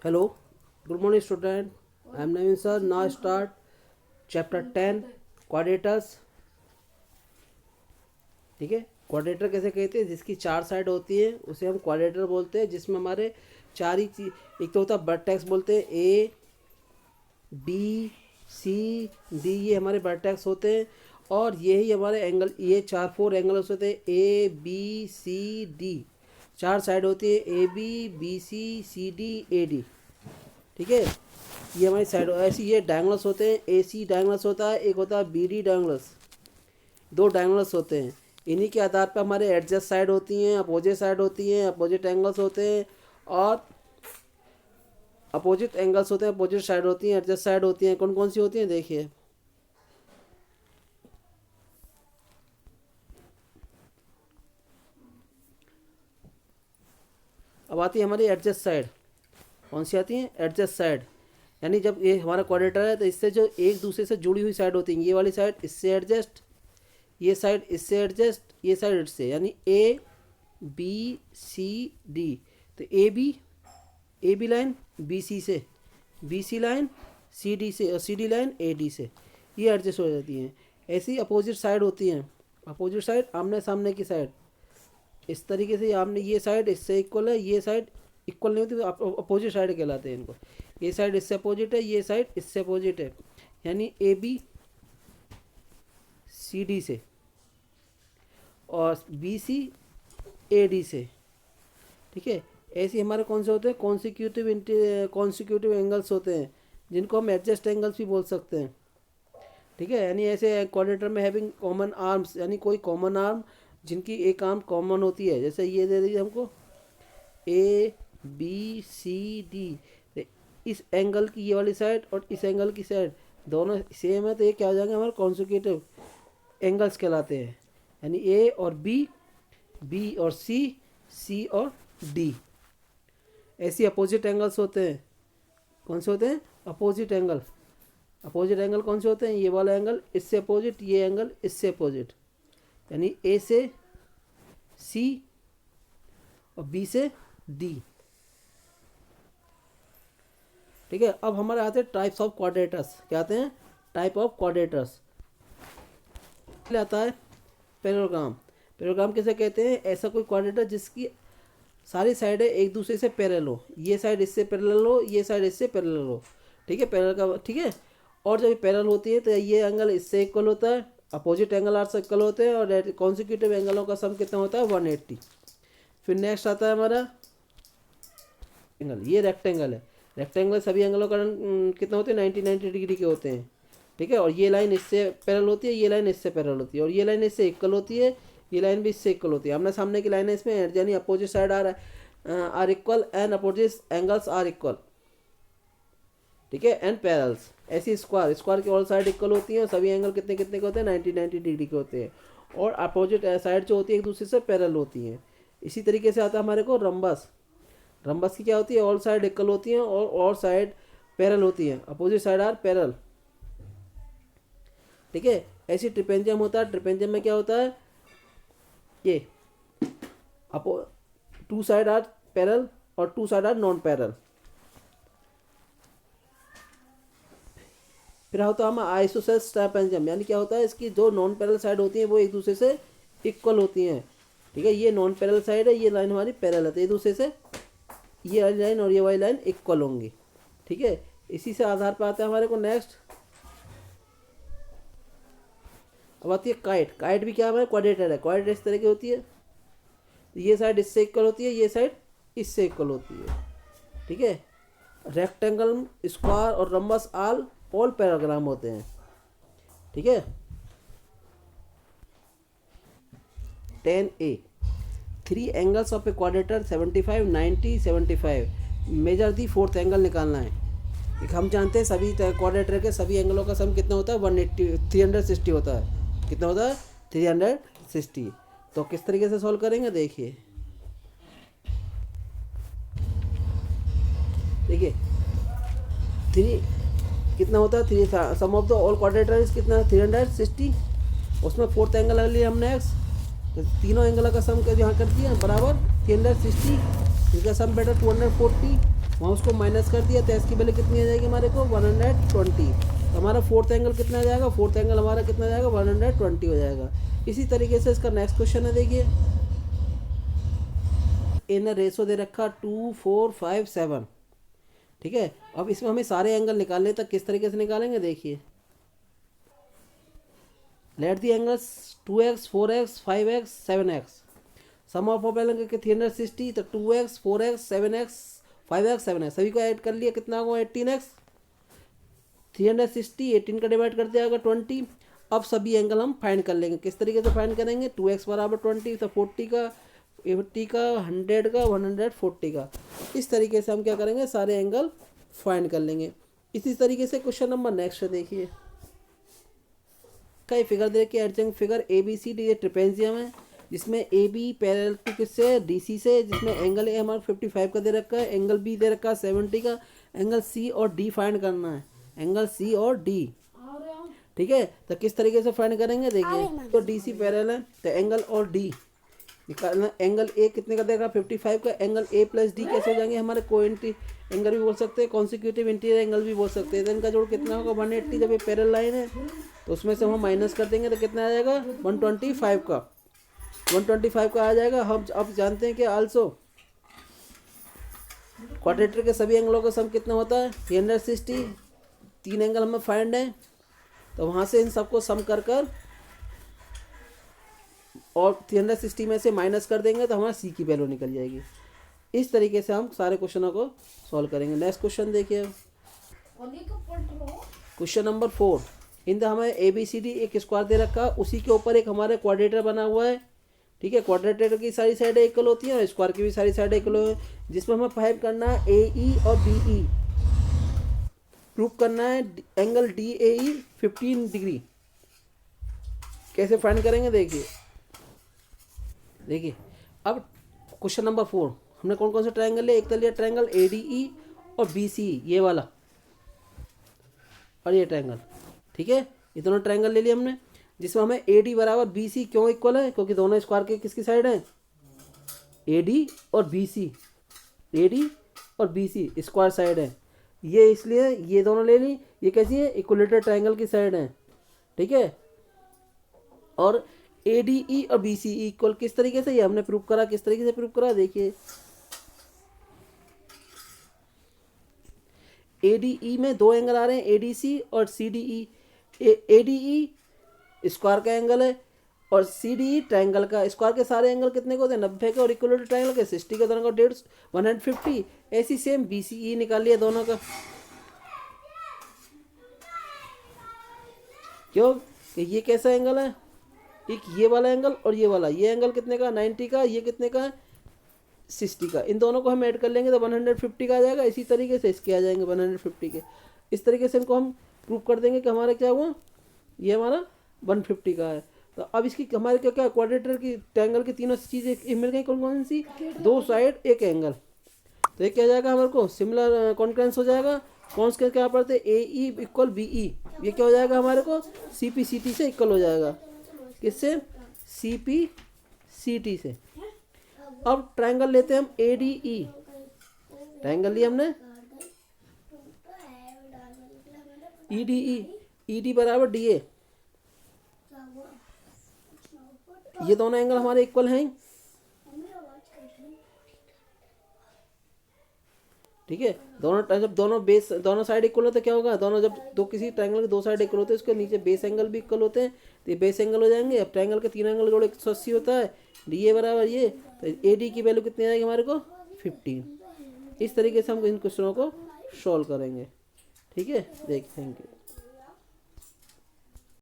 Hello, good morning student. I am Navin sir. Now start chapter 10 quadrators. ठीक है, क्वाड्रेटर कैसे कहते हैं? जिसकी चार साइड होती है उसे हम क्वाड्रेटर बोलते हैं, जिसमें हमारे चार ही चीज, एक तो होता है वर्टेक्स बोलते हैं, ए बी सी डी, ये हमारे वर्टेक्स होते हैं। और यही हमारे एंगल, ये चार फोर एंगल्स होते हैं, ए बी सी डी, चार साइड होती है, A B C D A D. ठीक है, ये हमारी साइड ऐसी, ये डायगोनल्स होते हैं, ए सी डायगोनल्स होता है, एक होता है बी डी डायगोनल्स, दो डायगोनल्स होते हैं। इन्हीं के आधार पर हमारे एडजस्ट साइड होती हैं, अपोजिट साइड होती हैं, अपोजिट एंगल्स होते हैं, और अपोजिट एंगल्स होते हैं, अपोजिट साइड होती हैं, एडजस्ट साइड होती हैं। कौन कौन सी होती हैं देखिए। अब आती है हमारी एडजस्ट साइड। कौन सी आती है? Adjust side. यानी जब ये हमारा क्वाड्रेटर है तो इससे जो एक दूसरे से जुड़ी हुई साइड होती है, ये वाली साइड इससे एडजस्ट, ये साइड इससे एडजस्ट, ये साइड इससे, यानी ए बी सी डी। तो A B line B C से, B C line C D से, और C D line A D से, ये एडजस्ट हो जाती हैं। ऐसी अपोजिट साइड होती हैं। अपोजिट साइड आमने सामने की साइड, इस तरीके से आमने, ये साइड इससे इक्वल है, ये साइड इक्वल नहीं होती, अपोजिट साइड कहलाते हैं इनको। ये साइड इससे अपोजिट है, ये साइड इससे अपोजिट है, यानी ए बी सी डी से और बी सी ए डी से। ठीक है, ऐसे हमारे कौन से होते हैं? कॉन्सिक्यूटिव एंगल्स होते हैं, जिनको हम एडजस्ट एंगल्स भी बोल सकते हैं। ठीक है, यानी ऐसे क्वाड्रेटर में हैविंग कॉमन आर्म्स, यानी कोई कॉमन आर्म जिनकी एक आर्म कॉमन होती है। जैसे ये दे दीजिए हमको ए बी सी डी, इस एंगल की ये वाली साइड और इस एंगल की साइड दोनों सेम है, तो ये क्या हो जाएंगे? हमारे कॉन्सिक्यूटिव एंगल्स कहलाते हैं। यानी ए और बी और सी और डी। ऐसी अपोजिट एंगल्स होते हैं। कौन से होते हैं? Opposite angle. अपोजिट एंगल कौन से होते हैं? ये वाला एंगल इससे अपोजिट, ये एंगल इससे अपोजिट, यानी ए से सी और बी से डी। ठीक है, अब हमारे आते हैं टाइप्स ऑफ क्वाड्रेटर्स। क्या आते हैं? Type of quadrilaterals. आता है पैरेललोग्राम। पैरेललोग्राम किसे कहते हैं? ऐसा कोई क्वाड्रेटर जिसकी सारी साइडें एक दूसरे से पैरेलल हो, ये साइड इससे पैरेलल हो, ये साइड इससे पैरेलल हो। ठीक है, पैरेलल का, ठीक है। और जब पैरेलल होती है तो ये एंगल इससे इक्वल होता है, अपोजिट एंगल आर से इक्वल होते हैं, और कॉन्सिक्यूटिव एंगलों का सम कितना होता है? 180। फिर नेक्स्ट आता है हमारा एंगल, ये रेक्टेंगल है। रेक्टेंगल सभी एंगलों का कितना होते हैं? 90 डिग्री के होते हैं। ठीक है, और ये लाइन इससे पैरेलल होती है, ये लाइन इससे पैरेलल होती है, और ये लाइन इससे इक्वल होती है, ये लाइन भी इससे इक्वल होती है। आमने सामने की लाइन है इसमें, यानी opposite side are equal and opposite angles are equal. ठीक है, एंड पैरेलल्स। ऐसी स्क्वायर की ऑल साइड इक्वल होती हैं, सभी एंगल कितने कितने के होते हैं? 90 डिग्री के होते हैं, और अपोजिट साइड जो होती है एक दूसरे से पैरेलल होती हैं। इसी तरीके से आता है हमारे को रंबस। रंबस की क्या होती है? ऑल साइड इक्वल होती हैं और साइड पैरेलल होती हैं, अपोजिट साइड आर पैरेलल। ठीक है, ऐसी ट्रिपेंजियम होता है। ट्रिपेंजियम में क्या होता है? ये टू साइड आर पैरेलल और two side are non parallel. फिर होता है हमारा आइसोसेलेस ट्रापेजियम, यानी क्या होता है? इसकी जो नॉन पैरेलल साइड होती हैं वो एक दूसरे से इक्वल होती हैं। ठीक है, ये नॉन पैरेलल साइड है, ये लाइन हमारी पैरेलल है, तो एक दूसरे से ये वाली लाइन और ये वाली लाइन इक्वल होंगी। ठीक है, इसी से आधार पर आता है हमारे को नेक्स्ट। अब आती है काइट। काइट भी क्या हमारे क्वाड्रेटर है। क्वाड्रेटर इस तरह की होती है, ये साइड इससे इक्वल होती है, ये साइड इससे इक्वल होती है। ठीक है, रेक्टेंगल, स्क्वायर और रंबस ऑल पैराग्राम होते हैं। ठीक है, 10A 3 angles of A क्वाड्रेटर 75 90 75। Measure the fourth angle निकालना है। एक हम जानते हैं सभी क्वाड्रेटर के सभी एंगलों का सम कितना होता है? 360 होता है। कितना होता है? 360। तो किस तरीके से सॉल्व करेंगे देखिए। देखिए 3 कितना होता है? 3 सम ऑफ द ऑल क्वाड्रेटर्स कितना है? 360। उसमें फोर्थ एंगल ले लिया हमने एक्स, तो तीनों एंगल का सम यहाँ कर दिया बराबर 360। इसका सम बेटा 240। वहाँ उसको माइनस कर दिया तो इसकी वैल्यू कितनी आ जाएगी हमारे को 120। तो हमारा फोर्थ एंगल कितना आ जाएगा, फोर्थ एंगल हमारा कितना आ जाएगा 120 हो जाएगा। इसी तरीके से इसका नेक्स्ट क्वेश्चन है, देखिए इन रेशो दे रखा 2 4 5 7। ठीक है, अब इसमें हमें सारे एंगल निकालने, तक किस तरीके से निकालेंगे देखिए। Let the angles 2x 4x 5x 7x। Sum of angle के 360, तो 2x 4x 7x 5x 7x सभी को ऐड कर लिया, कितना होगा 18x। 360 18 का डिवाइड कर दिया होगा 20। अब सभी एंगल हम फाइंड कर लेंगे, किस तरीके से फाइंड करेंगे। 2x बराबर 20, तो 40 का 80 का 100 का 140 का, इस तरीके से हम क्या करेंगे सारे एंगल फाइंड कर लेंगे। इसी तरीके से क्वेश्चन नंबर नेक्स्ट देखिए, कई फिगर दे के एडजंक्ट फिगर ABCD ये ट्रिपेजियम है, जिसमें AB पैरेलल टू किससे DC से, जिसमें एंगल A हमारा 55 का दे रखा है, एंगल B दे रखा है 70 का, एंगल C और D फाइंड करना है, एंगल C और D। ठीक है, तो किस तरीके से फाइंड करेंगे देखिए। तो DC पैरेलल है तो एंगल और D निकालना। एंगल A कितने का देगा 55 का, एंगल A प्लस D कैसे हो जाएंगे हमारे, कोइंटी एंगल भी बोल सकते हैं, कॉन्सिक्यूटिव इंटीरियर एंगल भी बोल सकते हैं। तो इनका जोड़ कितना होगा 180। जब ये पैरेलल लाइन है तो उसमें से हम माइनस कर देंगे तो कितना आ जाएगा 125 का, 125 का आ जाएगा। हम अब जानते हैं कि आल्सो क्वाड्रेटर के सभी एंगलों का सम कितना होता है 360। 3 एंगल हमें फाइंड है, तो वहाँ से इन सबको सम कर कर और 360 में से माइनस कर देंगे तो हमारा C की वैल्यू निकल जाएगी। इस तरीके से हम सारे क्वेश्चनों को सॉल्व करेंगे। नेक्स्ट क्वेश्चन देखिए, क्वेश्चन नंबर 4। इन द हमें ABCD एक स्क्वायर दे रखा, उसी के ऊपर एक हमारे क्वाड्रेटर बना हुआ है। ठीक है, क्वाड्रेटर की सारी साइडें इक्वल होती हैं और स्क्वायर की भी सारी साइडें इक्वल होती हैं, जिसमें हमें फाइंड करना है AE और BE। प्रूव करना है एंगल DAE 15 डिग्री। कैसे फाइंड करेंगे देखिए। अब क्वेश्चन नंबर 4, हमने कौन कौन से ट्रायंगल लिया। एक तो लिया ट्रायंगल ADE और BCE, ये वाला और ये ट्रायंगल। ठीक है, ये दोनों ट्रायंगल ले लिए हमने, जिसमें हमें AD बराबर BC क्यों इक्वल है, क्योंकि दोनों स्क्वायर के किसकी साइड है AD और BC, AD और BC स्क्वायर साइड है। ये इसलिए ये दोनों ले ली, ये कैसी है इक्विलेटरल ट्रायंगल की साइड है। ठीक है, और ADE और BCE इक्वल किस तरीके से, ये हमने प्रूव करा। किस तरीके से प्रूव करा देखिए। ADE में दो एंगल आ रहे हैं ADC और CDE। ADE स्क्वायर का एंगल है और CDE ट्रायंगल का। स्क्वायर के सारे एंगल कितने को होते हैं 90 के, और इक्विलेटरल ट्रायंगल के 60 के, दोनों का 150। ऐसी सेम BCE निकाल लिया दोनों का। क्यों कि ये कैसा एंगल है, एक ये वाला एंगल और ये वाला, ये एंगल कितने का 90 का, ये कितने का 60 का। इन दोनों को हम ऐड कर लेंगे तो 150 का आ जाएगा। इसी तरीके से इसके आ जाएंगे 150 के। इस तरीके से इनको हम प्रूव कर देंगे कि हमारा क्या हुआ, ये हमारा 150 का है। तो अब इसकी हमारे क्या क्या क्वाड्रेटर की ट्रायंगल की तीनों चीज़ें मिल गई। कौन कौन सी, दो साइड एक एंगल। तो ये क्या जाएगा हमारे को सिमिलर कॉन्करेंस हो जाएगा। कौन से क्या पढ़ते AE इक्वल BE, ये क्या हो जाएगा हमारे को CPCT से इक्वल हो जाएगा। किससे CPCT से। अब ट्रायंगल लेते हैं हम ADE। ट्रायंगल लिया हमने ED बराबर DA। ये दोनों एंगल हमारे इक्वल हैं। ठीक है, दोनों जब दोनों साइड इक्वल होते क्या होगा, दोनों जब दो किसी ट्रायंगल के दो साइड इक्वल होते हैं उसके नीचे बेस एंगल भी इक्वल होते हैं, तो ये बेस एंगल हो जाएंगे। अब ट्रायंगल के तीन एंगल जोड़ 180 होता है, DA बराबर ये, तो AD की वैल्यू कितनी आएगी हमारे को 15। इस तरीके से हम इन क्वेश्चनों को सॉल्व करेंगे। ठीक है, थैंक यू।